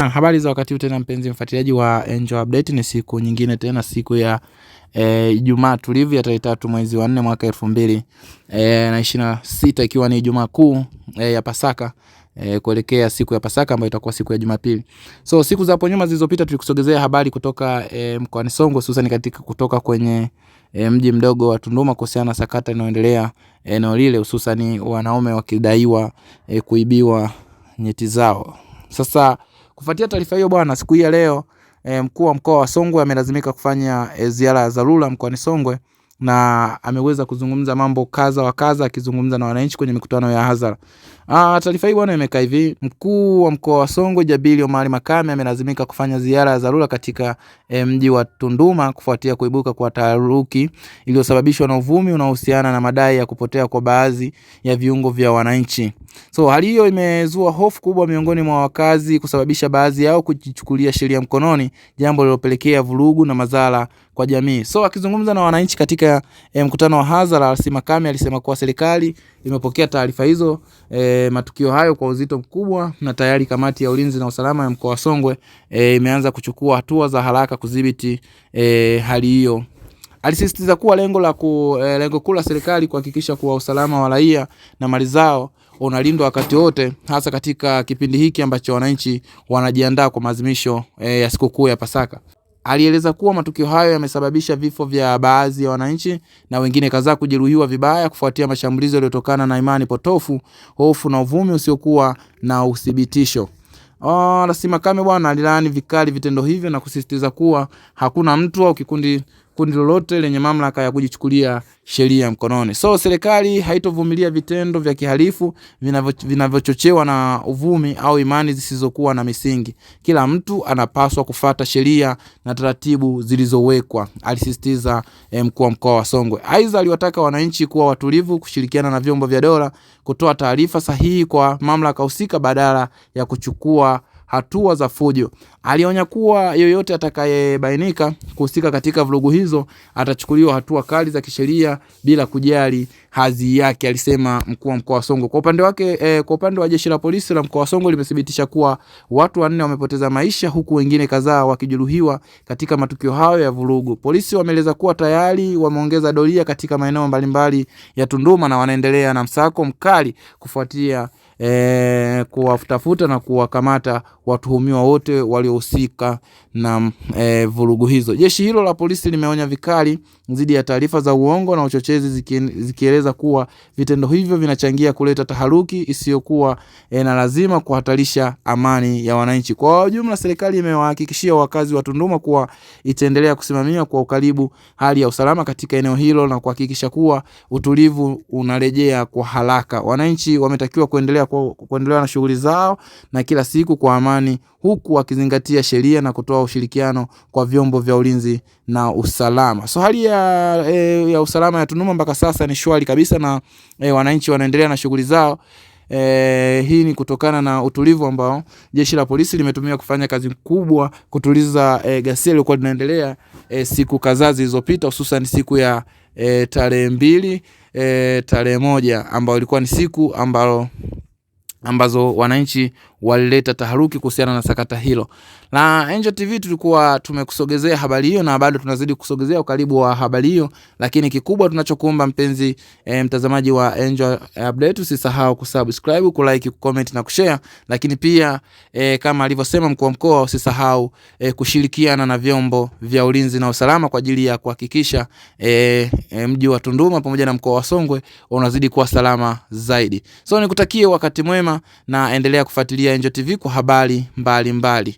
Na habari za wakati huu tena mpenzi mfuatiliaji wa Angel Update, ni siku nyingine tena, siku ya Ijumaa tulivu ya tarehe 3 mwezi wa 4 mwaka 2026, ikiwa ni Ijumaa kuu ya Pasaka, kuelekea siku ya Pasaka ambayo itakuwa siku ya Jumapili. So siku za hapo nyuma zilizopita tulikusogezea habari kutoka mkoani Songwe, hususan katika kutoka kwenye mji mdogo wa Tunduma kuhusiana na sakata inayoendelea eneo lile, hususan wanaume wakidaiwa kuibiwa nyeti zao. Sasa kufuatia taarifa hiyo bwana, siku hii ya leo mkuu wa mkoa wa Songwe amelazimika kufanya ziara ya dharura mkoani Songwe, na ameweza kuzungumza mambo kadha wa kadha, akizungumza na wananchi kwenye mikutano ya hadhara. Taarifa hii bwana imekaa hivi: mkuu wa mkoa wa Songwe Jabili Omari Makame amelazimika kufanya ziara ya dharura katika mji wa Tunduma kufuatia kuibuka kwa taharuki iliyosababishwa na uvumi unaohusiana na madai ya kupotea kwa baadhi ya viungo vya wananchi. So hali hiyo imezua hofu kubwa miongoni mwa wakazi, kusababisha baadhi yao kujichukulia sheria mkononi, jambo lililopelekea vurugu na madhara kwa jamii. So akizungumza na wananchi katika mkutano wa hadhara, RC Makame alisema kuwa serikali imepokea taarifa hizo, matukio hayo kwa uzito mkubwa, na tayari kamati ya ulinzi na usalama ya mkoa wa Songwe imeanza kuchukua hatua za haraka kudhibiti hali hiyo. Alisisitiza kuwa lengo kuu la serikali kuhakikisha kuwa usalama wa raia na mali zao unalindwa wakati wote, hasa katika kipindi hiki ambacho wananchi wanajiandaa kwa maadhimisho ya sikukuu ya Pasaka. Alieleza kuwa matukio hayo yamesababisha vifo vya baadhi ya wananchi na wengine kadhaa kujeruhiwa vibaya kufuatia mashambulizi yaliyotokana na imani potofu, hofu na uvumi usiokuwa na uthibitisho. RC Makame bwana alilaani vikali vitendo hivyo na kusisitiza kuwa hakuna mtu au kundi lolote lenye mamlaka ya kujichukulia sheria mkononi. So serikali haitovumilia vitendo vya kihalifu vinavyochochewa na uvumi au imani zisizokuwa na misingi. Kila mtu anapaswa kufuata sheria na taratibu zilizowekwa, alisisitiza mkuu wa mkoa wa Songwe. Aidha, aliwataka wananchi kuwa watulivu, kushirikiana na vyombo vya dola, kutoa taarifa sahihi kwa mamlaka husika badala ya kuchukua hatua za fujo. Alionya kuwa yoyote atakayebainika kuhusika katika vurugu hizo atachukuliwa hatua kali za kisheria bila kujali hadhi yake, alisema mkuu wa mkoa wa Songwe. Kwa upande wake, kwa upande wa jeshi la polisi la mkoa wa Songwe limethibitisha kuwa watu 4 wamepoteza maisha, huku wengine kadhaa wakijeruhiwa katika matukio hayo ya vurugu. Polisi wameeleza kuwa tayari wameongeza doria katika maeneo mbalimbali ya Tunduma na wanaendelea na msako mkali kufuatia kuwatafuta na kuwakamata watuhumiwa wote waliohusika na vurugu hizo. Jeshi hilo la polisi limeonya vikali dhidi ya taarifa za uongo na uchochezi, zikieleza kuwa vitendo hivyo vinachangia kuleta taharuki isiyokuwa na lazima, kuhatarisha amani ya wananchi. Kwa ujumla, serikali imewahakikishia wakazi wa Tunduma kuwa itaendelea kusimamia kwa ukaribu hali ya usalama katika eneo hilo na kuhakikisha kuwa utulivu unarejea kwa haraka. Wananchi wametakiwa kuendelea na shughuli zao na kila siku kwa amani, huku wakizingatia sheria na kutoa ushirikiano kwa vyombo vya ulinzi na usalama. So hali ya usalama ya Tunduma mpaka sasa ni shwari kabisa, na wananchi wanaendelea na shughuli zao. Hii ni kutokana na utulivu ambao jeshi la polisi limetumia kufanya kazi kubwa kutuliza ghasia iliyokuwa inaendelea siku kadhaa zilizopita, hususan siku ya tarehe 2, tarehe 1 ambayo ilikuwa ni siku ambazo wananchi walileta taharuki kuhusiana na sakata hilo. Na Angel TV tulikuwa tumekusogezea habari hiyo, na bado tunazidi kusogezea ukaribu wa habari hiyo, lakini kikubwa tunachokuomba mpenzi mtazamaji wa Angel Update, usisahau kusubscribe, kulike, kucomment na kushare, lakini pia kama alivyosema mkuu wa mkoa, usisahau kushirikiana na vyombo vya ulinzi na usalama kwa ajili ya kuhakikisha mji wa Tunduma pamoja na mkoa wa Songwe unazidi kuwa salama zaidi. So nikutakie wakati mwema na endelea kufuatilia Angel TV kwa habari mbalimbali.